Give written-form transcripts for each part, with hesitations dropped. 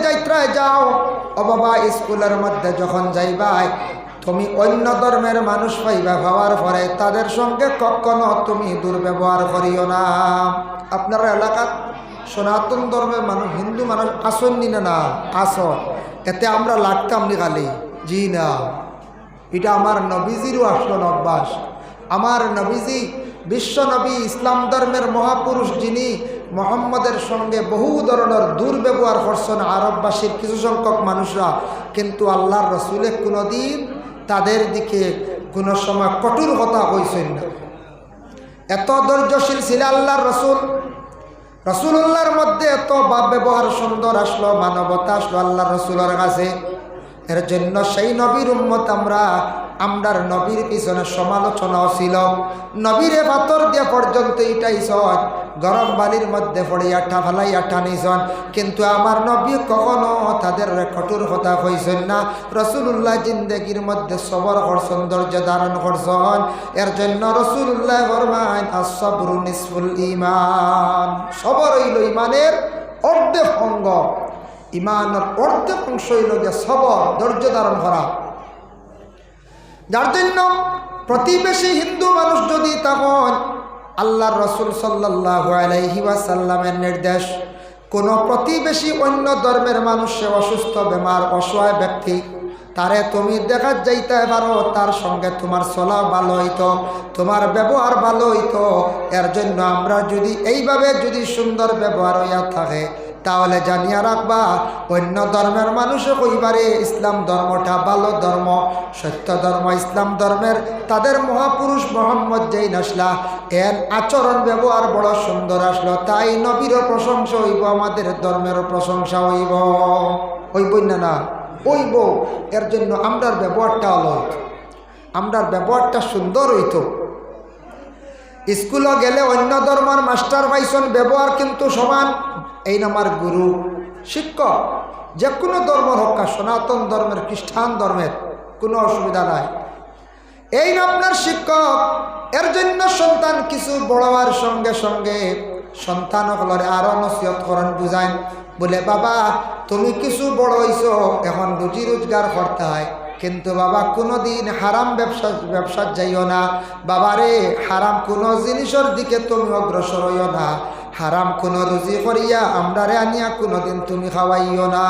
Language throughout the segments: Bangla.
যাত্রায় যাও, ও বাবা স্কুলের মধ্যে যখন যাইবাই তুমি অন্য ধর্মের মানুষ পাইবা, পাওয়ার পরে তাদের সঙ্গে কখনো তুমি দুর্ব্যবহার করিও না। আপনার এলাকার সনাতন ধর্মের মানুষ, হিন্দু মানুষ আসেননি না? আসন। এতে আমরা লাগতাম নি খালি? জি না, এটা আমার নবীজিরও আসন অভ্যাস। আমার নবীজি বিশ্ব নবী, ইসলাম ধর্মের মহাপুরুষ, যিনি মোহাম্মদের সঙ্গে বহু ধরনের দুর্ব্যবহার করছেন আরববাসীর কিছু সংখ্যক মানুষরা, কিন্তু আল্লাহর রসুলে কোনোদিন তাদের দিকে কোনো সময় কঠোর কথা কইছেন না। এত ধৈর্যশীল ছিল আল্লাহর রসুল। রসুল্লাহর মধ্যে এত ভাব ব্যবহার সুন্দর আসলো, মানবতা আসলো আল্লাহর রসুলের কাছে। এর জন্য সেই নবীর উম্মত আমরার নবীর পিছনে সমালোচনাও ছিল। নবীরে পাথর দিয়ে পর্যন্ত ইটাইছন, গরম বালির মধ্যে পড়িয়া ঠাফালাইয়া টানিছন, কিন্তু আমার নবী কখনো তাদের কঠোর কথা কইছেন না। রসুল্লাহ জিন্দেগির মধ্যে সবর করছেন, ধৈর্য ধারণ করছেন। এর জন্য রসুল্লাহ ফরমান আস-সাবরু নিসফুল ঈমান, সবর হইল ইমানের অর্ধেক অঙ্গ। ইমানের অর্ধেক অংশ হইল যে সবর, ধৈর্য ধারণ করা। যার জন্য প্রতিবেশী হিন্দু মানুষ যদি তখন আল্লাহর রসুল সাল্লাল্লাহু আলাইহি ওয়াসাল্লামের নির্দেশ, কোনো প্রতিবেশী অন্য ধর্মের মানুষ, সে অসুস্থ, বেমার, অসহায় ব্যক্তি, তারে তুমি দেখা যাইতে পারো, তার সঙ্গে তোমার চলা ভালো হইতো, তোমার ব্যবহার ভালো হইতো। এর জন্য আমরা যদি এইভাবে যদি সুন্দর ব্যবহার হইয়া থাকে, তাহলে জানিয়া রাখবা অন্য ধর্মের মানুষও কইবারে ইসলাম ধর্মটা ভালো ধর্ম, সত্য ধর্ম। ইসলাম ধর্মের তাদের মহাপুরুষ মোহাম্মদ যেই আসলা, এর আচরণ ব্যবহার বড় সুন্দর আসলো, তাই নবীরও প্রশংসা হইব, আমাদের ধর্মেরও প্রশংসা হইব। হইব না? হইব। এর জন্য আমরার ব্যবহারটা হলো, আমরার ব্যবহারটা সুন্দর হইতো। স্কুলে গেলে অন্য ধর্মের মাস্টার পাইছেন, ব্যবহার কিন্তু সমান। এই নামার গুরু, শিক্ষক, যে কোনো ধর্ম হোক, সনাতন ধর্মের, খ্রিস্টান ধর্মের, কোনো অসুবিধা নাই। এই না আপনার শিক্ষক। এর জন্য সন্তান কিছু বড় হওয়ার সঙ্গে সঙ্গে সন্তান হলরে আরও নসিহত করেন, বুঝায়, বলে বাবা তুমি কিছু বড় হইছো, এখন রুজি রোজগার করতে হয়, কিন্তু বাবা কোনোদিন হারাম ব্যবসা যাইও না। বাবারে হারাম কোনো জিনিসের দিকে তুমি অগ্রসর হইও না। হারাম কোনো রুজি করিয়া আমরারে আনিয়া কোনোদিন তুমি খাওয়াইও না।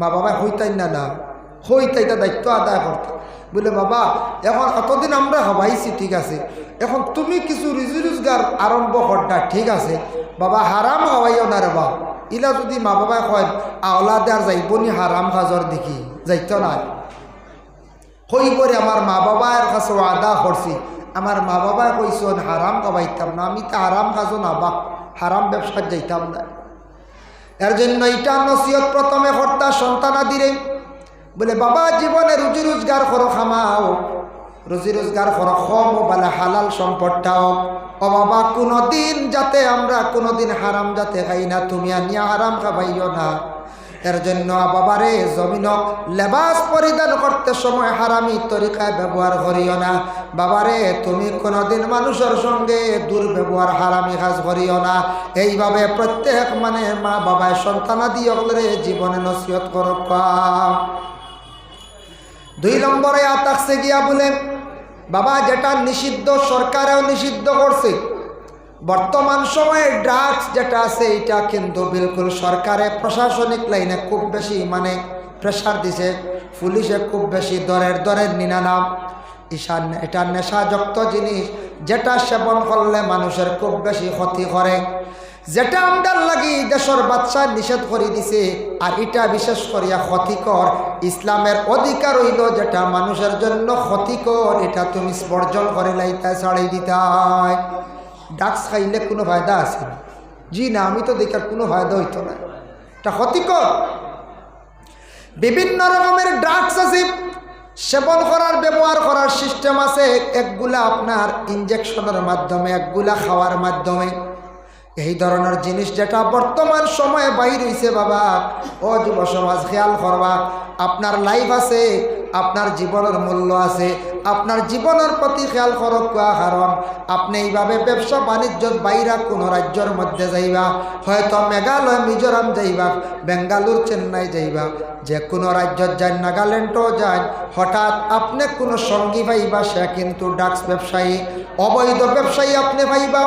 মা বাবা হইতাই না, হইতাইটা দায়িত্ব আদায় করতে। বলে বাবা এখন এতদিন আমরা খাওয়াইছি, ঠিক আছে, এখন তুমি কিছু রুজি রোজগার আরম্ভ করটা, ঠিক আছে, বাবা হারাম খাওয়াইও না রে বা। ইলা যদি মা বাবাই কয় আওলাদে আর যাইবনি হারাম খাজর দেখি, যাইতো না। হই করে আমার মা বাবার কাছে আদা করছি, আমার মা বাবা কইসন হারাম খাওয়াইতাম না, আমি তো হারাম খাজো না বা, হারাম ব্যবসা যাইতাম না। এর জন্য এটা নসিহত প্রথমে কর্তা সন্তানাদিরে, বলে বাবা জীবনে রুজি রোজগার করো, খামাও, রুজি রোজগার করো, কম বলে হালাল সম্পদটাও। ও বাবা কোনোদিন যাতে আমরা কোনোদিন হারাম যাতে খাই না, তুমি আনিয়া হারাম খাবাইও না। এর জন্য বাবারে জমিন লেবাস পরিধান করতে সময় হারামি তরিকায় ব্যবহার করিও না। বাবারে তুমি কোনোদিন মানুষের সঙ্গে দুর্ব্যবহার হারামি কাজ করিও না। এইভাবে প্রত্যেক মা বাবায় সন্তানাদি অগলরে জীবনে নসিহত করো। 2 নম্বরে আতাকছে গিয়া বলে বাবা যেটা নিষিদ্ধ, সরকারেও নিষিদ্ধ করছে। বর্তমান সময়ে ড্রাগস যেটা আছে, এটা কিন্তু বিলকুল সরকারে প্রশাসনিক লাইনে খুব বেশি প্রেশার দিছে, পুলিশে খুব বেশি দরের নিনা নাম। এটা নেশাযুক্ত জিনিস, যেটা সেবন করলে মানুষের খুব বেশি ক্ষতি করে, যেটা আমদার লাগি দেশের বাচ্চা নিষেধ করে দিছে। আর এটা বিশেষ করিয়া ক্ষতিকর। ইসলামের অধিকার হইল যেটা মানুষের জন্য ক্ষতিকর, এটা তুমি বর্জন করে লাইতে ছাড়াই দিতে হয়। ড্রাগস খাইলে কোনো ফায়দা আছে? জি না, আমি তো দেখার কোনো ফায়দা হইতো না, এটা ক্ষতিকর। বিভিন্ন রকমের ড্রাগস আছে, সেবন করার ব্যবহার করার সিস্টেম আছে। একগুলা আপনার ইনজেকশনের মাধ্যমে, একগুলা খাওয়ার মাধ্যমে। এই ধরনের জিনিস যেটা বর্তমান সময়ে বাইর হইছে, বাবা ও যুব সমাজ খেয়াল করবা। আপনার লাইফ আছে, আপনার জীবনের মূল্য আছে। আপনার জীবনের প্রতি খেয়াল করক, কারণ আপনি এইভাবে ব্যবসা বাণিজ্য বাইরা কোনো রাজ্যের মধ্যে যাইবা, হয়তো মেঘালয় মিজোরাম যাইবা, বেঙ্গালুর চেন্নাই যাইবা, যে কোনো রাজ্যত যান, নাগাল্যান্ডও যান, হঠাৎ আপনি কোনো সঙ্গী পাইবা, সে কিন্তু ড্রাগস ব্যবসায়ী, অবৈধ ব্যবসায়ী আপনি পাইবা।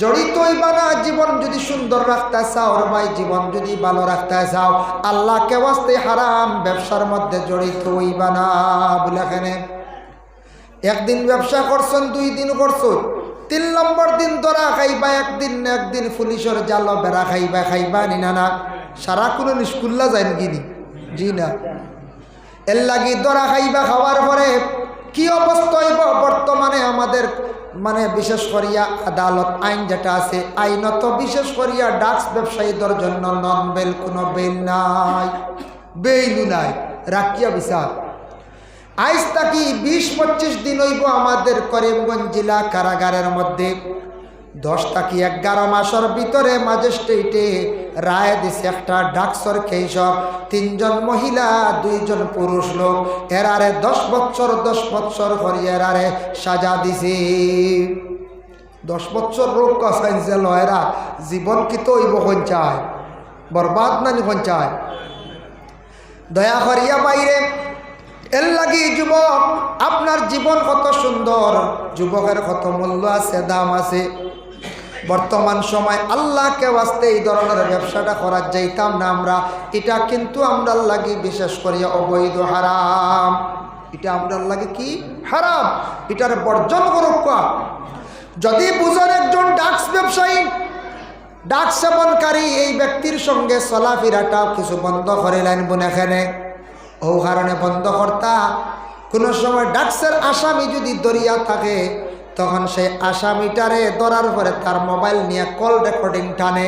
জড়িত হইবা না। জীবন যদি সুন্দর রাখতে চাও ভাই, জীবন যদি ভালো রাখতে চাও, আল্লাহকে ওয়াস্তে হারাম ব্যবসার মধ্যে জড়িত হইবা না। বলে এখানে একদিন ব্যবসা করছেন, 2 দিন করছেন, 3 নম্বর দিন ধরা খাইবা, একদিন পুলিশের জাল বেড়া খাইবা নি না সারা কোনো নিষ্কুল্লা যায় নাকি? জি না। এর লাগি ধরা খাইবা, খাওয়ার পরে কি অবস্থা হইব? বর্তমানে আমাদের বিশেষ করিয়া আদালত আইন যেটা আছে, আইনত বিশেষ করিয়া ড্রাগস ব্যবসায়ীদের জন্য নন বেল, কোনো বেল নাই, বেইলু নাই, রাখিয়া বিচার। আজ তাকি 20-25 দিন হইব আমাদের করিমগঞ্জ জেলা কারাগারের মধ্যে। 10 থেকে 11 মাসের ভিতরে ম্যাজিস্ট্রেটে রায় দিছে একটা ড্রাগসের কেস, 3 জন মহিলা 2 জন পুরুষ লোক, এরারে 10 বছর করিয়া এরারে সাজা দিছে। 10 বছর রোগ কাছাইছে লয়রা, জীবন কি তো হইব পঞ্চায়, বরবাদ নানি পঞ্চায়। দয়া করিয়া বাইরে এর লাগি যুবক, আপনার জীবন কত সুন্দর, যুবকের কত মূল্য আছে, দাম আছে। বর্তমান সময় আল্লাহকে ওয়াস্তে এই ধরনের ব্যবসাটা করার যাইতাম না আমরা, এটা কিন্তু আমরার লাগি বিশেষ করিয়া অবৈধ, হারাম। এটা আমরার লাগে কি? হারাম। এটার বর্জন করুক। যদি বুঝেন একজন ড্রাগস ব্যবসায়ী, ড্রাগস সেবনকারী, এই ব্যক্তির সঙ্গে চলাফেরাটাও কিছু বন্ধ করে লাইন বুনেখানে, ও কারণে বন্ধ কর্তা। কোনো সময় ড্রাগসের আসামি যদি দরিয়া থাকে, তখন সেই আসামিটারে ধরার পরে তার মোবাইল নিয়ে কল রেকর্ডিং টানে।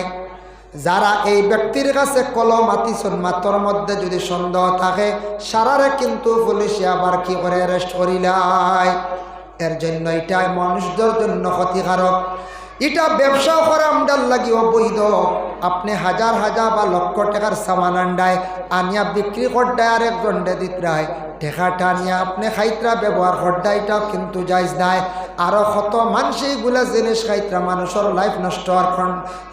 যারা এই ব্যক্তির কাছে কলম আতিছন, মাত্র মধ্যে যদি সন্দেহ থাকে, সারারে কিন্তু পুলিশে আবার কি করে অ্যারেস্ট করিলাই। এর জন্য এটা মানুষদের জন্য ক্ষতিকারক। এটা ব্যবসাও করা আমদার লাগি অবৈধ। আপনি হাজার বা লক্ষ টাকার সামান আন্ডায় আনিয়া বিক্রি করডায়, আরেকজন দিতরায় টেকাটা আনিয়া আপনি খাইতরা ব্যবহার করডা, এটাও কিন্তু যাইজ নাই। আরও কত মানুষ এইগুলা জিনিস খাইতরা, মানুষের লাইফ নষ্ট হওয়ার,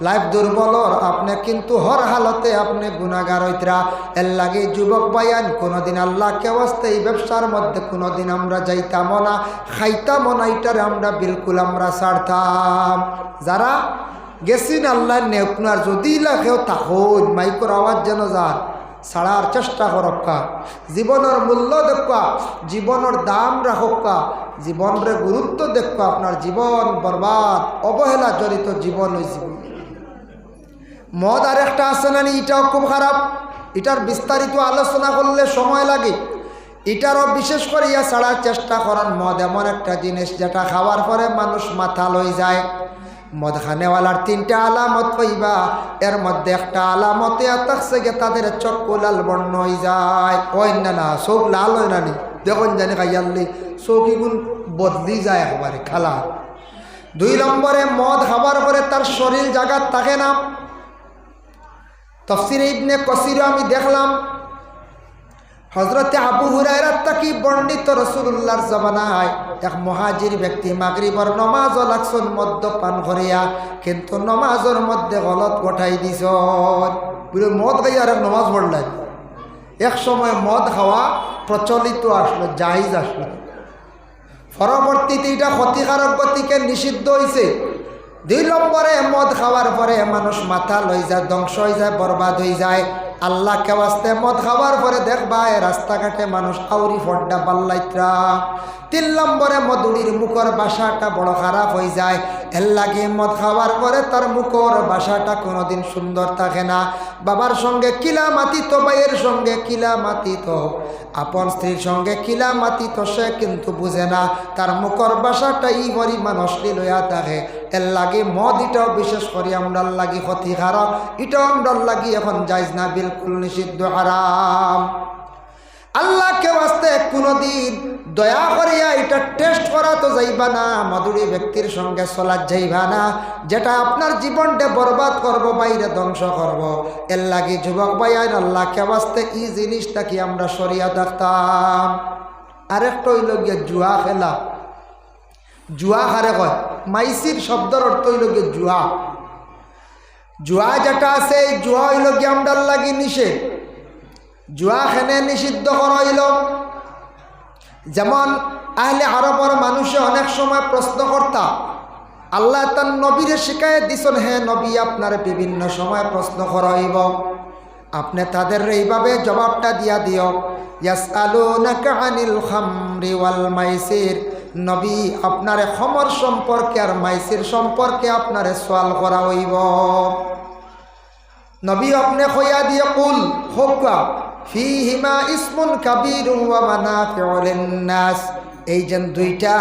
লাইফ দুর্বলর, আপনি কিন্তু হর হালতে আপনি গুণাগার হইতরা। এর লাগে যুবক ভাইয়ান, কোনোদিন আল্লাহকে ওয়াস্তে এই ব্যবসার মধ্যে কোনোদিন আমরা যাইতামও না, খাইতামও না। এটারে আমরা বিলকুল আমরা ছাড়তাম। যারা গেছিন আল্লাহ নেপনার, যদি লাগেও তাহন মাইকর আওয়াজ যেন যার ছাড়ার চেষ্টা করক্কা, জীবনের মূল্য দেখা, জীবনের দাম রাখক্কা, জীবনরে গুরুত্ব দেখা। আপনার জীবন বরবাদ, অবহেলা জড়িত জীবন হয়েছে। মদ আর একটা আছে না, এটাও খুব খারাপ। এটার বিস্তারিত আলোচনা করলে সময় লাগে। এটারও বিশেষ করিয়া ছাড়ার চেষ্টা করেন। মদ এমন একটা জিনিস যেটা খাওয়ার পরে মানুষ মাথা লই যায়। মদ খানেওয়ালার 3টা আলামত পাইবা, এর মধ্যে একটা আলামতে থাকছে গে তাদের চক্ষু লাল বর্ণ হয়ে যায়। ওই না চোখ লাল হয় না, দেখুন জানি খাইয়ালি চৌকিগুণ বদলি যায় একবারে খালা। 2 নম্বরে মদ খাবার পরে তার শরীর জায়গা থাকে না। তাফসীরে ইবনে কাসির আমি দেখলাম, হযরতে আবু হুরায়রা তাকি বর্ণিত, রাসূলুল্লাহর জামানায় এক মুহাজির ব্যক্তি মাগরিবের নামাজ লাগছন মদ্যপান করিয়া, কিন্তু নামাজের মধ্যে গলত গোটাই দিছ, বলে মদ খাইয়া আর নামাজ পড়লেন। এক সময় মদ খাওয়া প্রচলিত আসলো, জায়েজ আসলো। পরবর্তীতে এটা ক্ষতিকারক গতিকে নিষিদ্ধ হয়েছে। 2 নম্বরে মদ খাওয়ার পরে মানুষ মাথা লই যায়, ধ্বংস হয়ে যায়, বরবাদ হয়ে যায়। আল্লাহকে ওয়াস্তে মদ খাওয়ার পরে দেখবা রাস্তাঘাটে মানুষ আউরি ফড্ডা পাল্লাইত্রা। 3 নম্বরে মধুরীর মুখর বাসাটা বড় খারাপ হয়ে যায়। এর লাগে মদ খাওয়ার পরে তার মুখর বাসাটা কোনোদিন সুন্দর থাকে না। বাবার সঙ্গে কিলা মাতিত, ভাইয়ের সঙ্গে কিলা মাতিত, আপন স্ত্রীর সঙ্গে কিলা মাতিত, সে কিন্তু বুঝে না তার মুখর বাসাটা এই পরিমাণ অশ্লীল হইয়া থাকে। এর লাগে মদ এটাও বিশেষ করে আমরার লাগি ক্ষতিকারক। এটাও আমরার লাগি এখন যাইজ না, বিলকুল নিষিদ্ধ, হারাম। আল্লাহকে ওয়াস্তে কোনোদিন দয়া করিয়া এটা টেস্ট করা তো যাইবা না, মধুরী ব্যক্তির সঙ্গে চলা যাইবা না, যেটা আপনার জীবনটা বরবাদ করব, বাইরে ধ্বংস করব। এর লাগি যুবক ভাইয়ান, আল্লাহকে ওয়াস্তে এই জিনিসটা কি আমরা সরিয়া দেখতাম। আরেকটা হইল গিয়া জুয়া খেলা। জুয়া কারে কয়? মাইসির শব্দের অর্থ হইল গিয়ে জুয়া। জুয়া যেটা আছে এই জুয়া হইল গিয়ে আমরার লাগি নিষেধ। জুয়া খেনে নিষিদ্ধ করা হইল। যেমন আহলে আরবর মানুষে অনেক সময় প্রশ্ন করতা, আল্লাহ তার নবীরে শিখাই দিছেন, হে নবী আপনার বিভিন্ন সময় প্রশ্ন করা হইব, আপনি তাদের এইভাবে জবাবটা দিয়া দিও, ইয়াসআলুনাকা আনিল খামরি ওয়াল মাইসির, নবী আপনারে খমর সম্পর্কে আর মাইসির সম্পর্কে আপনারে সওয়াল করা হইব। নবী আপনি কইয়া দিয়ে কুল হোকা ফিহিমা ইসমুন কাবীরুন ওয়া মানাফিউ লিন-নাস, এই যে দুইটা,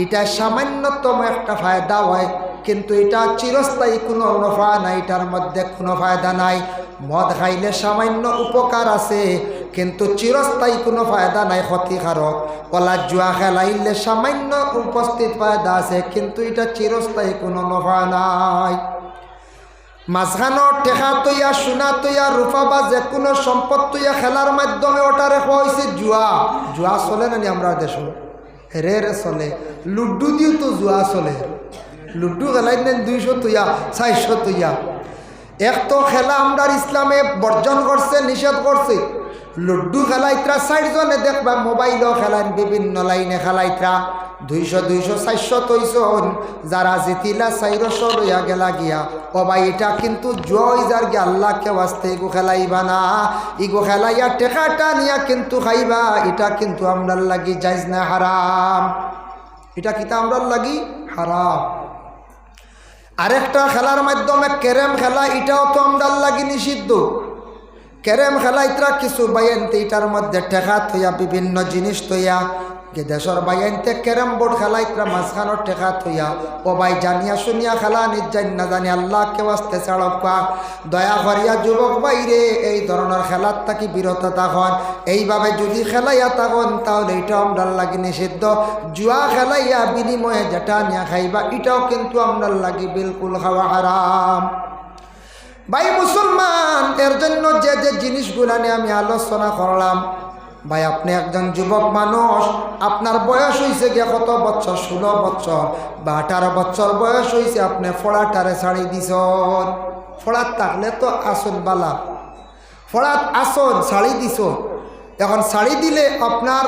এটা সামান্যতম একটা ফায়দা হয়, কিন্তু এটা চিরস্থায়ী কোনো নফা নাই, এটার মধ্যে কোনো ফায়দা নাই। মদ খাইলে সামান্য উপকার আছে, কিন্তু চিরস্থায়ী কোনো ফায়দা নাই, ক্ষতিকারক। কলা জুয়া খেলাইলে সামান্য উপস্থিত ফায়দা আছে, কিন্তু এটা চিরস্থায়ী কোনো নফা নাই। মাঝখানোর টেকা তৈয়া, সোনা তৈয়া, রূপা বা যে কোনো সম্পদ তৈয়া খেলার মাধ্যমে ওটারে হওয়া হয়েছে জুয়া। জুয়া চলে না নি আমরা দেশ? রে রে চলে। লুড্ডু দিও তো জুয়া চলে। লুড্ডু খেলাই নেন 200 তৈয়া 400 তৈয়া। এক তো খেলা আমরা ইসলামে বর্জন করছে, নিষেধ করছে। লুড্ডু খেলাইত্রা 4 জনে দেখবা মোবাইলও খেলাইন, বিভিন্ন লাইনে খেলাইত্রা 200 200 400 তৈছন। যারা জিতিলা 400 লইয়া গেলা গিয়া, ও ভাই এটা কিন্তু জয় যার গিয়া আল্লাহকে ওয়াস্তে ইগো খেলাইবা না, ইগো খেলাইয়া টেকাটা নিয়া কিন্তু খাইবা, এটা কিন্তু আমরার লাগি জায়েজ না, হারাম। এটা কিতা আমরার লাগি হারাম। আরেকটা খেলার মাধ্যমে ক্যারেম খেলা, এটাও তো আমরার লাগি নিষিদ্ধ। ক্যারেম খেলা ইতরা কিছু বাইনতে এটার মধ্যে টেকা থইয়া বিভিন্ন জিনিস থইয়া, দেশের বাইনতে ক্যারেম বোর্ড খেলা ইতরা মাঝখানোর টেকা থইয়া, ও ভাই জানিয়া শুনিয়া খেলা নিজান না জানি আল্লাহকে ওয়াস্তে ছাড়বা, দয়া করিয়া যুবক বাইরে এই ধরনের খেলার থাকি বিরত থাকুন। এইভাবে যদি খেলাইয়া থাকুন তাহলে এটা আমরার লাগি নিষিদ্ধ। জুয়া খেলাইয়া বিনিময়ে যেটা নিয়া খাইবা, এটাও কিন্তু আমরার লাগি বিলকুল খাওয়া হারাম। ভাই মুসলমান, এর জন্য যে যে জিনিসগুলা নিয়ে আমি আলোচনা করলাম, ভাই আপনি একজন যুবক মানুষ, আপনার বয়স হয়েছে গিয়া কত বছর? 16 বছর বা 18 বছর বয়স হয়েছে, আপনি ফোড়াটারে ছাড়ি দিছ। ফোড়াত থাকলে তো আসন বালা, ফোড়াত আসন ছাড়ি দিছ। এখন ছাড়ি দিলে আপনার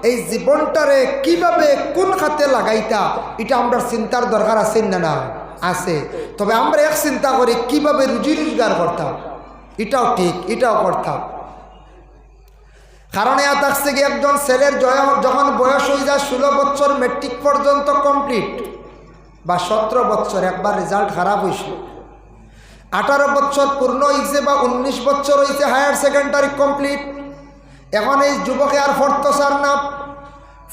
এই জীবনটারে কিভাবে কোন খাতে লাগাইতা, এটা আমরা চিন্তার দরকার আছে না? না আছে। তবে আমরা এক চিন্তা করি কিভাবে রুজি রোজগার করতাম, এটাও ঠিক, এটাও করতাম। কারণ এ থাকছে কি, একজন ছেলের যখন বয়স হয়ে যায় 16 বছর, মেট্রিক পর্যন্ত কমপ্লিট, বা 17 বছর একবার রেজাল্ট খারাপ হয়েছে, 18 বছর পূর্ণ হয়েছে বা 19 বছর হয়েছে, হায়ার সেকেন্ডারি কমপ্লিট, এখন এই যুবকে আর পড়তে চার না।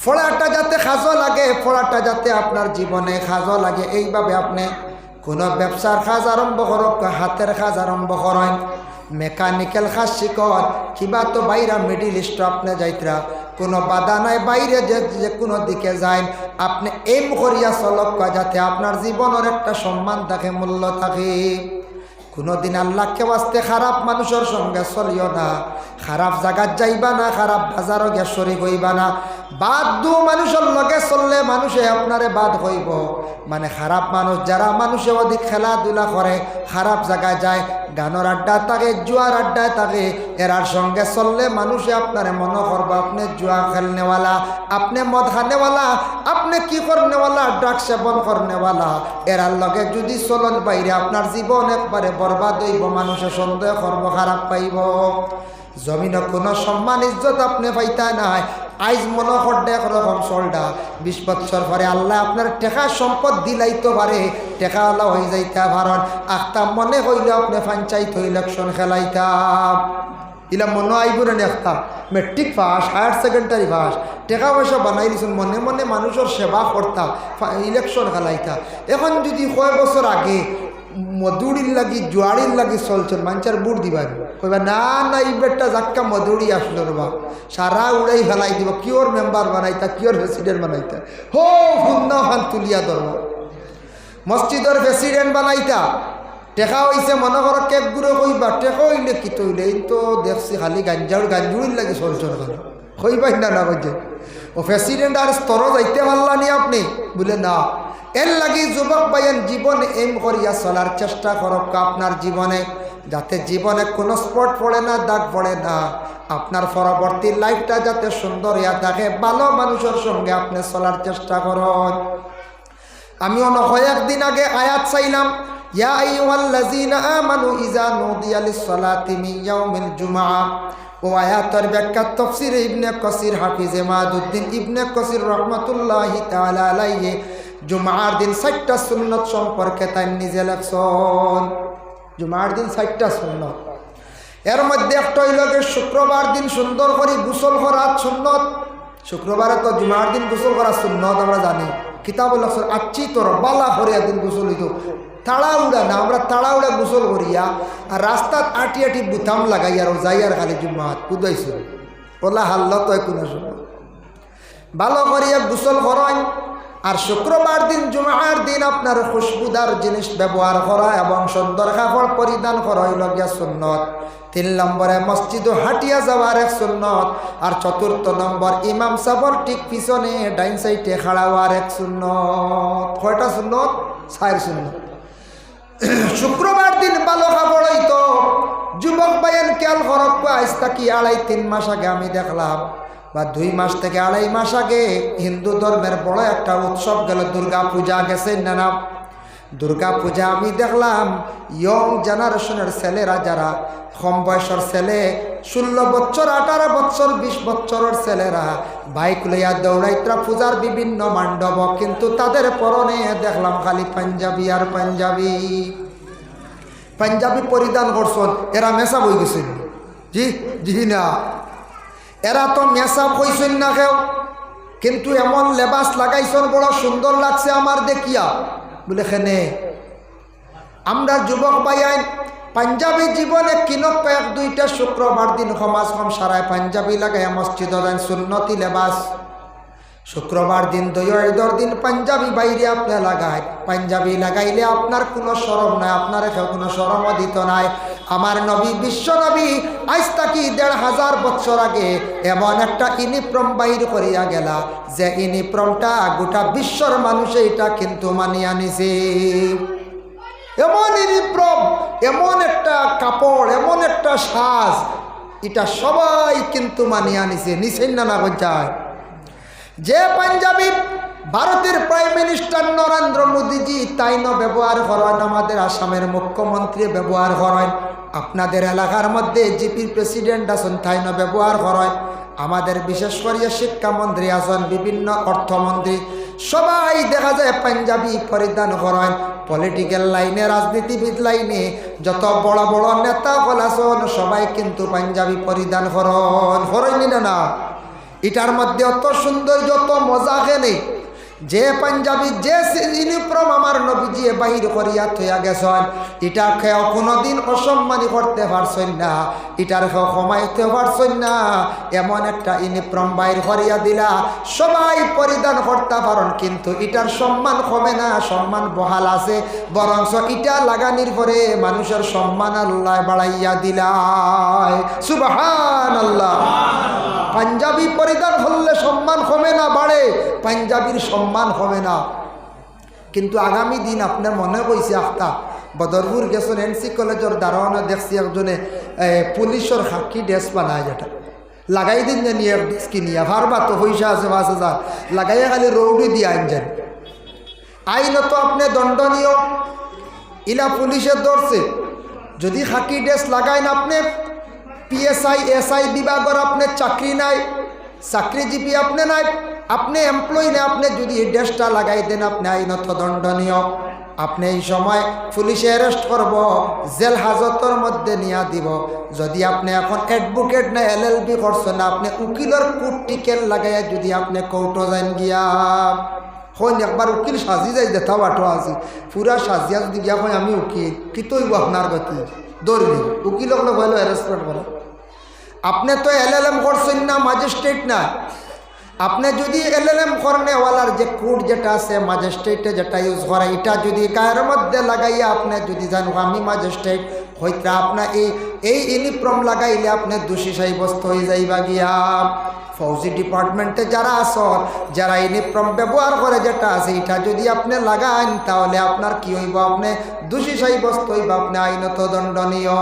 ফোড়াটা যাতে খাজো লাগে, ফোড়াটা যাতে আপনার জীবনে খাজো লাগে, এইভাবে আপনি কোনো ব্যবসার কাজ আরম্ভ করক, হাতের কাজ আরম্ভ করেন, মেকানিক্যাল কাজ শিখন, কিবা তো বাইরা মিডিল ইস্ট আপনি যাইতরা, কোনো বাধা নাই, বাইরে যে কোনো দিকে যান, আপনি এম করিয়া চলক, যাতে আপনার জীবনের একটা সম্মান থাকে, মূল্য থাকে। কোনোদিন আল্লাহকে ওয়াস্তে খারাপ মানুষের সঙ্গে চলিও না, খারাপ জায়গাত যাইবা না, খারাপ বাজারও গিয়ে শরীক হইবা না। বাদ দু মানুষের লগে চললে মানুষে আপনারে বাদ হইব। মানে খারাপ মানুষ যারা, মানুষে অধিক খেলাধুলা করে, খারাপ জায়গায় যায়, গানের আড্ডা থাকে, জুয়ার আড্ডায় থাকে, এরার সঙ্গে চললে মানুষে আপনারে মনে করবো আপনি জুয়া খেলনেওয়ালা, আপনি মদ খানেওয়ালা, আপনি কি করনেওয়ালা, ড্রাগ সেবন করনেওয়ালা। এরার লগে যদি চলন বাইরে আপনার জীবন একবারে বরবাদ হইব, মানুষে সন্দেহ করব, খারাপ পাইব। জমিনে কোনো সম্মান ইজ্জত আপনি পাইতা নাই। আইজ মনে করতে একরকম চলটা, 20 বছর পরে আল্লাহ আপনার টেকা সম্পদ দিলাইতে পারে, টেকাওয়ালা হয়ে যাইতা পারেন, আখতা মনে হইলে আপনি পঞ্চায়েত ইলেকশন খেলাইতাম, ইলা মনে আইবুর একটা matric pass, higher secondary pass, টেকা পয়সা বানাই দিয়েছেন, মনে মনে মানুষের সেবা করতাম, ইলেকশন খেলাইতা। এখন যদি কয় বছর আগে মধুরির লাগি জুয়ারির লাগি চলছেন, মানুষের বুট দিবার কইবা না না, এই বেটটা যাক্কা মধুরি আসলো রবা, সারা উড়াই ফেলাই দিব, কিওর মেম্বার বানাইতা, কিওর প্রেসিডেন্ট বানাইতা, হো ফুন্না ফান তুলিয়া ধরব, মসজিদের প্রেসিডেন্ট বানাইতা। টেকা হয়েছে মনে করো কেক গুঁড়ো কইবা, টেকা হইলে কি তৈলে, এই তো দেখছি খালি গাঞ্জুড়ির লাগে চলছে, কইবাই না না কইছে। ও প্রেসিডেন্ট আর স্তর যাইতে পারলানি আপনি বলে না। এর লাগি যুবক ভাইয়ের জীবন এম করিয়া চলার চেষ্টা করক আপনার জীবনে, যাতে জীবনে কোনো স্পট পড়ে না, দাগ পড়ে না, আপনার পরবর্তী লাইফটা যাতে সুন্দর হইয়া থাকে। ভালো মানুষের সঙ্গে আপনি চলার চেষ্টা করুন। আমি কয়েকদিন আগে আয়াত চাইলাম, ইয়া আইয়ুহাল্লাযীনা আমানু ইযা নুদিয়া লিস-সালাতি মিন ইয়াউমিল জুমআহ। ও আয়াতের ব্যাখ্যা তাফসীরে ইবনে কাসির হাফিজে মাদউদ্দিন ইবনে কাসির রাহমাতুল্লাহি তাআলা আলাইহি জুমার দিন 60টা সুন্নত সম্পর্কে তাই নিজে লেখছেন। জুমার দিন 60টা সুন্নত, এর মধ্যে একটা হইল শুক্রবার দিন সুন্দর করে গোসল করা সুন্নত। শুক্রবারে তো জুমার দিন গোসল করা সুন্নত আমরা জানি, কিতাব লেখছেন আচ্ছি তোর বালা করিয়া দিন গোসল হইত, তাড়াউড়া না, আমরা তাড়াউড়া গোসল করিয়া আর রাস্তাত আটি আটি বুতাম লাগাইয়া আর যাইয়ার খালি জুমাত কুদাইছিল ওলা হাল্লা তো কোনো সময় ভালো করিয়া গোসল করেন। আর শুক্রবার দিন জুমার দিন আপনার খুশবুদার জিনিস ব্যবহার করা এবং সুন্দর কাপড় পরিধান করা হইল গিয়া সুন্নত। 3 নম্বরে মসজিদে হাঁটিয়া যাওয়ার এক সুন্নত। আর 4র্থ নম্বর ইমাম সাহেবের ঠিক পিছনে ডাইন সাইডে খাড়া হওয়ার এক সুন্নত। কয়টা সুন্নত? 4 সুন্নত। শুক্রবার দিন ভালো কাপড় হইতো। যুবক ভাইয়ের খেয়াল করক, আজ থাকি 2.5-3 মাস আগে আমি দেখলাম, বা 2 মাস থেকে 2.5 মাস আগে হিন্দু ধর্মের বড় একটা উৎসব গেল, দুর্গা পূজা গেছে না। দুর্গা পূজা আমি দেখলাম ইয়ং জেনারেশনের ছেলেরা, যারা কম বয়সের ছেলে 16 বছর 18 বছর 20 বছরের ছেলেরা বাইক লইয়া দৌড়াইত্রা পূজার বিভিন্ন মণ্ডপ, কিন্তু তাদের পরনে দেখলাম খালি পাঞ্জাবি আর পাঞ্জাবি। পাঞ্জাবি পরিধান করছেন, এরা মেসাব হয়ে গেছেন। জি জি না, এরা তো মেসাব হইছেন না কেউ, কিন্তু এমন লেবাস লাগাইছেন বড় সুন্দর লাগছে আমার দেখিয়া। বলে খেনে আমরা যুবক ভাইয়াই পাঞ্জাবি জীবনে কিনক 1-2টা শুক্রবার দিন সমাজ কম সারায় পাঞ্জাবি লাগাই মসজিদ দেন, সুন্নতি লেবাস। শুক্রবার দিন দৈর দিন পাঞ্জাবি বাইরে আপনি লাগায়, পাঞ্জাবি লাগাইলে আপনার কোনো শরম নাই, আপনার কোনো শরম দিত নাই। আমার নবী বিশ্ব নবী আজ তাকি 1500 বছর আগে এমন একটা ইউনিফর্ম বাইর করিয়া গেলা, যে ইউনিফর্মটা গোটা বিশ্বর মানুষ এটা কিন্তু মানিয়া নিছে। এমন ইউনিফর্ম, এমন একটা কাপড়, এমন একটা সাজ, এটা সবাই কিন্তু মানিয়া নিছে। নিছেন না না যায়? যে পাঞ্জাবি ভারতের প্রাইম মিনিস্টার নরেন্দ্র মোদীজি তাই না ব্যবহার করেন, আমাদের আসামের মুখ্যমন্ত্রী ব্যবহার করেন, আপনাদের এলাকার মধ্যে জিপির প্রেসিডেন্ট আছেন তাই না ব্যবহার করেন, আমাদের বিশেষ করে শিক্ষামন্ত্রী আছেন, বিভিন্ন অর্থমন্ত্রী সবাই দেখা যায় পাঞ্জাবি পরিধান করেন। পলিটিক্যাল লাইনে, রাজনীতিবিদ লাইনে যত বড় বড় নেতা আছেন সবাই কিন্তু পাঞ্জাবি পরিধান করেন না। এটার মধ্যে অত সৌন্দর্য, অত মজা খেলে যে পাঞ্জাবি, যে ইউনিফর্ম আমার নবীজি বাহির করিয়া থইয়া গেছেন, এটা কেউ কোনোদিন অসম্মানী করতে পারছেন না, এটার কেউ কমাইতে পারছেন না। এমন একটা ইউনিফর্ম বাহির করিয়া দিলা, সবাই পরিধান করতে পারেন, কিন্তু এটার সম্মান কমে না, সম্মান বহাল আছে। বরঞ্চ এটা লাগানির পরে মানুষের সম্মান আল্লাহ বাড়াইয়া দিলায়। সুবহানাল্লাহ। পাঞ্জাবি পরিধান করলে সম্মান কমে না, বাড়ে। পাঞ্জাবির সম্মান কমে না। কিন্তু আগামী দিন আপনার মনে কইছে আফতা বদরপুর গেছেন, এনসি কলেজের দারোয়ানে দেখছি একজনে পুলিশের খাকি ড্রেস বানায়, যেটা লাগাই দিন যে নিয়ে ড্রেস কিনিয়া ভারবা তো পয়সা আছে 5000 লাগাইয়া খালি রৌডি দিয়ে আনছেন। আইনত আপনি দণ্ডনীয়, ইলা পুলিশে ধরছে। যদি খাকি ড্রেস লাগাইন, আপনি পিএসআই এসআই বিভাগের আপনার চাকরি নাই, চাকরিজীবী আপনি নাই, আপনি এমপ্লয়ি না, আপনি যদি এই ড্রেসটা লাগাই দেন আপনি আইনত দণ্ডনীয়। আপনি এই সময় পুলিশে অ্যারেস্ট করব, জেল হাজতের মধ্যে নিয়ে দিব। যদি আপনি এখন অ্যাডভোকেট না LLB করছেন না, আপনি উকিলের কোট টিকেট লাগাইয়া যদি আপনি কোর্টও যান গিয়া হন, একবার উকিল সাজি যাই দেখা বাটো আজি পুরা সাজিয়া যদি গিয়া হয় আমি উকিল, কি তৈব আপনার গতি দৌড়ি উকিলক হইল অ্যারেস্টমেন্ট বলে। আপনি তো LLM করছেন না, ম্যাজিস্ট্রেট না। আপনি যদি LLM করনেওয়ালার যে কোড যেটা আছে ম্যাজিস্ট্রেটে যেটা ইউজ করে, এটা যদি গায়ের মধ্যে লাগাইয়া আপনি যদি জানো আমি ম্যাজিস্ট্রেট হইতে, আপনার এই ইউনিফর্ম লাগাইলে আপনি দোষী সাব্যস্ত হয়ে যাইবা গিয়া। ফৌজি ডিপার্টমেন্টে যারা আসন, যারা ইউনিফর্ম ব্যবহার করে যেটা আছে এটা যদি আপনি লাগান তাহলে আপনার কি হইব? আপনি দোষী সাব্যস্ত হইব, আপনি আইনত দণ্ডনীয়।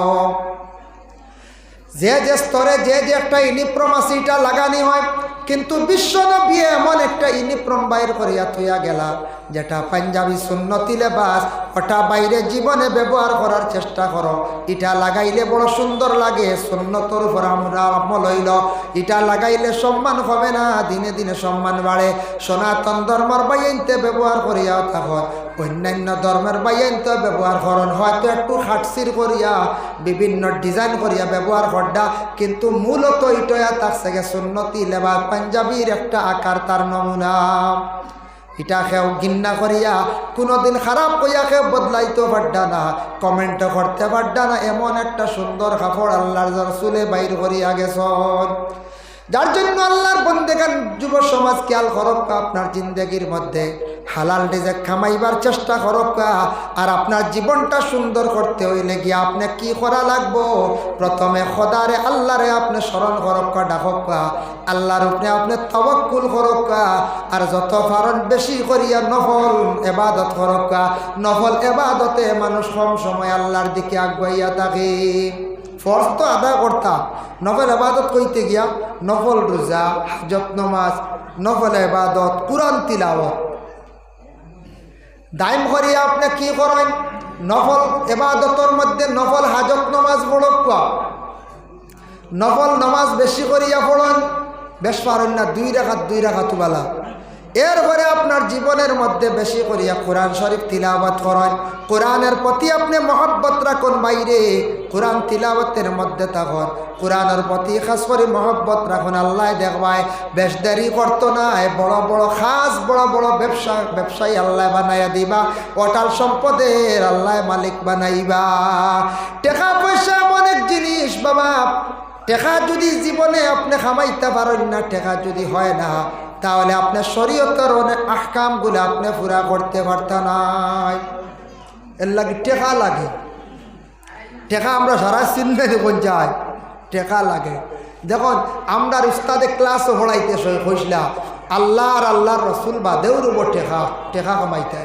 যে যে স্তরে যে যে একটা ইউনিফর্ম আছে এটা লাগানি হয়, কিন্তু বিশ্বনবী এমন একটা ইউনিফর্ম বাইর করিয়া থইয়া গেলা যেটা পাঞ্জাবি সুন্নতি লেবাস, ওটা বাইরে জীবনে ব্যবহার করার চেষ্টা করো। এটা লাগাইলে বড় সুন্দর লাগে, সুন্নতর উপর আমরা আমল হইল। এটা লাগাইলে সম্মান হবে না, দিনে দিনে সম্মান বাড়ে। সনাতন ধর্মের বাইনতে ব্যবহার করিয়া থাকো, অন্যান্য ধর্মের বাইনতে ব্যবহার করন। হয়তো একটু খাটসির করিয়া বিভিন্ন ডিজাইন করিয়া ব্যবহার করডা, কিন্তু মূলত ইটয়া থাকছে গে সুন্নতি লেবাস, পাঞ্জাবির একটা আকার, তার নমুনা। এটা কেউ ঘিন্না করিয়া কোনোদিন খারাপ কইয়া কেউ বদলাইতে পারডা না, কমেন্ট করতে পারডা না। এমন একটা সুন্দর কাপড় আল্লাহর রাসূলে বাইর করিয়া গেছেন, যার জন্য আল্লাহর বন্দেগান যুব সমাজ খেয়াল করক্কা, আপনার জিন্দগির মধ্যে হালাল রিজিক কামাইবার চেষ্টা করক্কা। আর আপনার জীবনটা সুন্দর করতে হইলে গিয়ে আপনি কি করা লাগবো? প্রথমে খোদারে আল্লাহরে আপনি স্মরণ করক্কা, ডাকক্কা, আল্লাহর উপরে আপনি তাওয়াক্কুল করক্কা। আর যত পারেন বেশি করিয়া নফল ইবাদত করক্কা। নফল ইবাদতে মানুষ কম সময় আল্লাহর দিকে আগাইয়া থাকে। ফরজ তো আদায় করতাম, নফল ইবাদত কইতে গিয়া নফল রোজা, হাজত নামাজ, নফল ইবাদত, কুরআন তিলাওয়াত দাইম করিয়া আপনি কি করেন? নফল ইবাদতের মধ্যে নফল হাজত নামাজ পড়া, নফল নামাজ বেশি করিয়া পড়েন। বেশ পারেন না 2 রাকাত বালা। এরপরে আপনার জীবনের মধ্যে বেশি করিয়া কোরআন শরীফ তিলাওয়াত করেন। কোরআনের প্রতি আপনি মহব্বত রাখুন, বাইরে কোরআন তিলাওয়াতের মধ্যে থাকুন। কোরআনের প্রতি খাস করে মহব্বত রাখুন। আল্লাহ দেখবায় বেশ দেরি করতো না, বড় বড় খাস বড় বড় ব্যবসায়ী আল্লাহ বানাইয়া দিবা, অটাল সম্পদের আল্লাহ মালিক বানাইবা। টাকা পয়সা এমন এক জিনিস বাবা, টাকা যদি জীবনে আপনি খামাইতে পারেন না, টাকা যদি হয় না, তাহলে আপনার শরীয়তের অনেক আহকামগুলো আপনি পুরা করতে পারতেন না। এর লাগে টেকা লাগে। টেকা আমরা সারা চিনতে কোন যায়, টেকা লাগে। দেখুন আমরা উস্তাদে ক্লাসও পড়াইতে কইসলা আল্লাহর রসুল বাদেও রুব টেকা কমাইতে।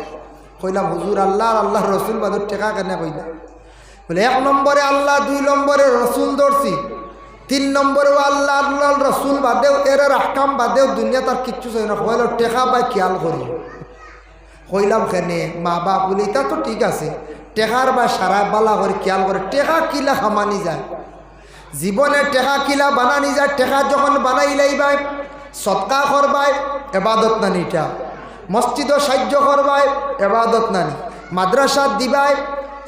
কইলাম হুজুর আল্লাহর রসুল বাদের টেকা কেন কইলা? বলে 1 নম্বরে আল্লাহ, 2 নম্বরে রসুল ধরছি, 3 নম্বরেও আল্লাহ রসুল বাদেও এর আহকাম বাদেও দুনিয়া তার কিচ্ছু চাই না। হইল টেকা বা খেয়াল করি। কইলাম কেনে মা বাপ বলি তা তো ঠিক আছে, টেকার বা সারা বালা করে খেয়াল করে। টেকা কিলা খামানি যায়, জীবনে টেকা কিলা বানানি যায়। টেকা যখন বানাই লাইবাই, সৎকা করবাই, এবাদত নানি। এটা মসজিদও সাহায্য করবাই, এবাদত নানি। মাদ্রাসা দিবাই,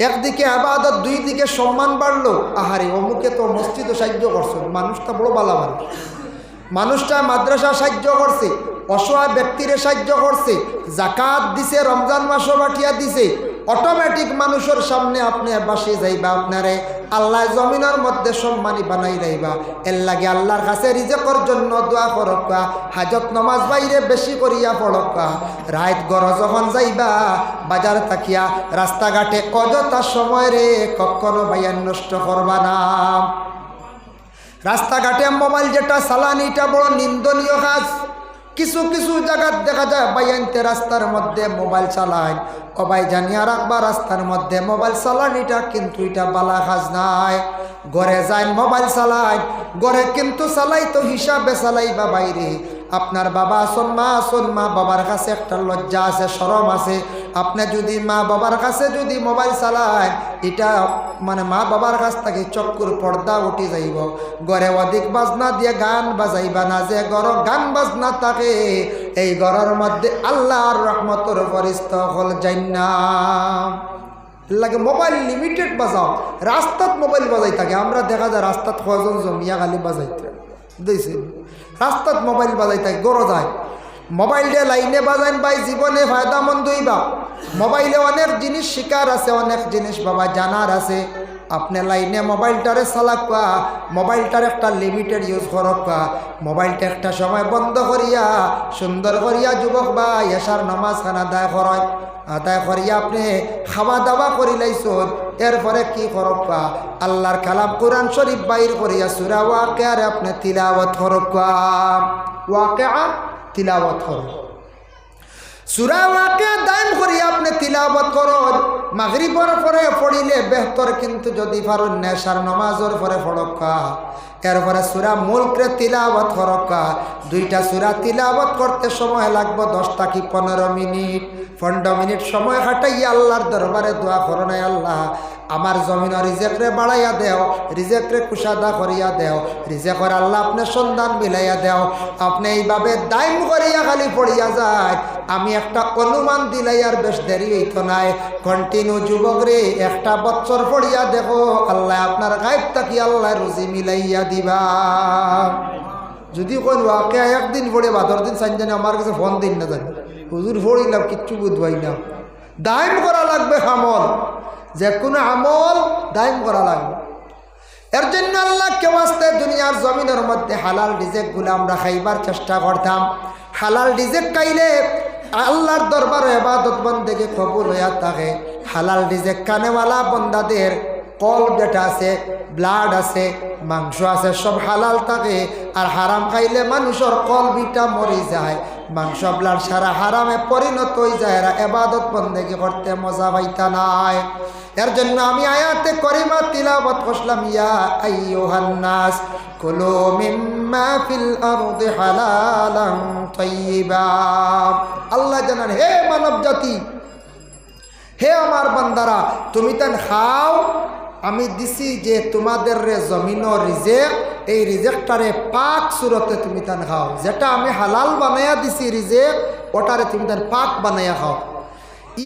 একদিকে আবাদত, 2 দিকে সম্মান বাড়লো। আহারে অমুকে তো মসজিদও সাহায্য করছে, মানুষটা বড় বালা মানুষ। মানুষটা মাদ্রাসা সাহায্য করছে, অসহায় ব্যক্তিরে সাহায্য করছে, জাকাত দিছে, রমজান মাসও বাটিয়া দিছে। অটোমেটিক মানুষের সামনে আপনি বাসে যাইবা, আপনারে আল্লাহ জমিনের মধ্যে সম্মানী বানাই রাইবা। এর লাগে আল্লাহর কাছে রিজেকর জন্য দোয়া করক্কা, হাজত নামাজ বাইরে বেশি করিয়া পড়ক্কা। রাত গড় যখন যাইবা বাজার থাকিয়া রাস্তাঘাটে অযথা সময় রে কখনো বাইয়ান নষ্ট করবা না। রাস্তাঘাটে মোবাইল যেটা চালানি, এটা বড় নিন্দনীয় কাজ। কিছু কিছু জায়গায় দেখা যায় বাইয়ানতে রাস্তার মধ্যে মোবাইল চালায়। ও ভাই জানিয়া রাখবা, রাস্তার মধ্যে মোবাইল চালানিটা কিন্তু এটা বালা কাজ নাই। ঘরে যায় মোবাইল চালায়, ঘরে কিন্তু চালাই তো হিসাবে চালাইবা। বাইরে আপনার বাবা আসন, মা আসন, মা বাবার কাছে একটা লজ্জা আছে, শরম আছে। আপনি যদি মা বাবার কাছে যদি মোবাইল চালায়, এটা মানে মা বাবার কাছ থেকে চক্কুর পর্দা উঠে যাইব। ঘরে অধিক বাজনা দিয়ে গান বাজাইবা না। যে ঘর গান বাজনা থাকে এই ঘরের মধ্যে আল্লাহর রহমতের ফেরেশতা হল যাইনা। লাগে মোবাইল লিমিটেড বাজাও। রাস্তাত মোবাইল বাজাই থাকে, আমরা দেখা যায় রাস্তাত কজন জমিয়া গালি বাজাইতে দিয়েছে, রাস্তাত মোবাইল বাজাই থাকে, গড় যায়। মোবাইল দিয়ে লাইনে বাজাইন ভাই, জীবনে ফায়দামন্দ হইবা। মোবাইলে অনেক জিনিস শিকার আছে, অনেক জিনিস বাবা জানার আছে। আপনি লাইনে মোবাইলটারে চালাকা, মোবাইলটার একটা লিমিটেড ইউজ করকা, মোবাইলটা একটা সময় বন্ধ করিয়া সুন্দর করিয়া যুবক বা এশার নামাজ খান আদায় করিয়া আপনি খাওয়া দাওয়া করি লাইছুন। এরপরে কি করকা, আল্লাহর কালাম কোরআন শরীফ বাইর করিয়া সূরা ওয়াকিয়ার আপনি তিলাওয়াত করকা। ওয়াকিয়া তিলাওয়াত করুন, সূরা ওয়াকিয়া দাইম করিয়া আপনি তিলাওয়াত করুন। মাগরিবের পরে পড়িলে বেহতর, কিন্তু যদি পারেন নেশার নামাজের পরে পড়কা। এরপরে সূরা মুলকে তিলাওয়াত করকা। দুইটা সূরা তিলাওয়াত করতে সময় লাগবে 10 থেকে 15 মিনিট। 15 মিনিট সময় কাটাইয়া আল্লাহর দরবারে দোয়া করো, না আল্লাহ আমার জমিন রিজেকরে বাড়াইয়া দেও, রিজেকরে কুশাদা করিয়া দেও, রিজেকর আল্লাহ আপনি সন্ধান মিলাইয়া দেও। আপনি এইভাবে দাইম করিয়া খালি পড়িয়া যায়, আমি একটা অনুমান দিলাই আর বেশ দেরি হইতো নাই। কন্টিনিউ যুবক রে 1 বছর পড়িয়া দেখো, আল্লাহ আপনার গায়েব থাকি আল্লাহ রুজি মিলাইয়া দিবা। যদি কোন ওয়াকিয়া একদিন পড়ে বাদর দিন সাইনজানি আমার কাছে ফোন দিন না, জানি হুজুর পড়িলাম কিচ্ছু বুঝবাই না। দাইম করা লাগবে আমল, যে কোনো আমল দাইম করা লাগবে। এর জন্য আল্লাহ কেউ আসতে দুনিয়ার জমিনের মধ্যে হালাল রিজেকগুলো আমরা খাইবার চেষ্টা করতাম। হালাল রিজেক খাইলে আল্লাহর দরবারে ইবাদত বন্দেগি কবুল হইয়া থাকে। হালাল রিজেক কানেওয়ালা বন্দাদের কল যেটা আছে, ব্লাড আছে, মাংস আছে, সব হালাল থাকে। আর হারাম খাইলে মানুষের কল বিটা মরি যায়, মাংস ব্লাড সারা হারামে পরিণত হয়ে যায়। এরা ইবাদত বন্দেগি করতে মজা পাইতা নাই। এর জন্য আমি আয়াতে করিমা তিলাওয়াত করলাম, ইয়া আইয়ুহান নাস কুলু মিম্মা ফিল আরদি হালালান তাইয়্যিবা। আল্লাহ জানান, হে মানব জাতি, হে আমার বান্দারা, তুমি তান খাও। আমি দিছি যে তোমাদের রে জমিন রিজেক, এই রিজেকটারে পাক সুরতে তুমি তান খাও। যেটা আমি হালাল বানাইয়া দিছি রিজেক, ওটারে তুমি তান পাক বানাইয়া খাও।